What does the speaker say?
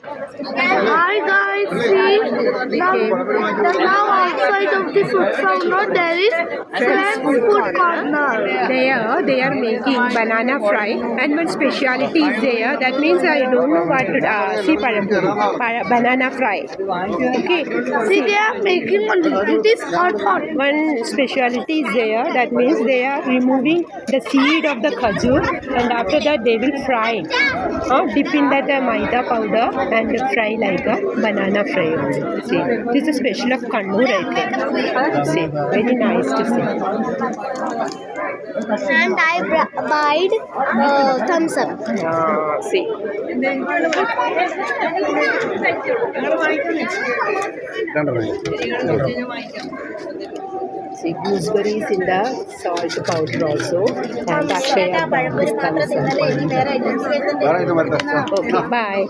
Hi guys, see now outside of the food counter there is Friends Food Corner. They are making banana fry, and one speciality is there. That means I don't know what see banana fry. Okay, See they are making only. It is hot. one speciality is there. That means they are removing the seed of the khajur, and after that they will fry it. Dip in that maida powder and fry like a banana fry. See, this is a special of Kannur, I think. See, very nice to see. And I buyed thumbs up. See. See, gooseberries in the salt powder also. And Akshaya bought this thumbs up. Okay, bye.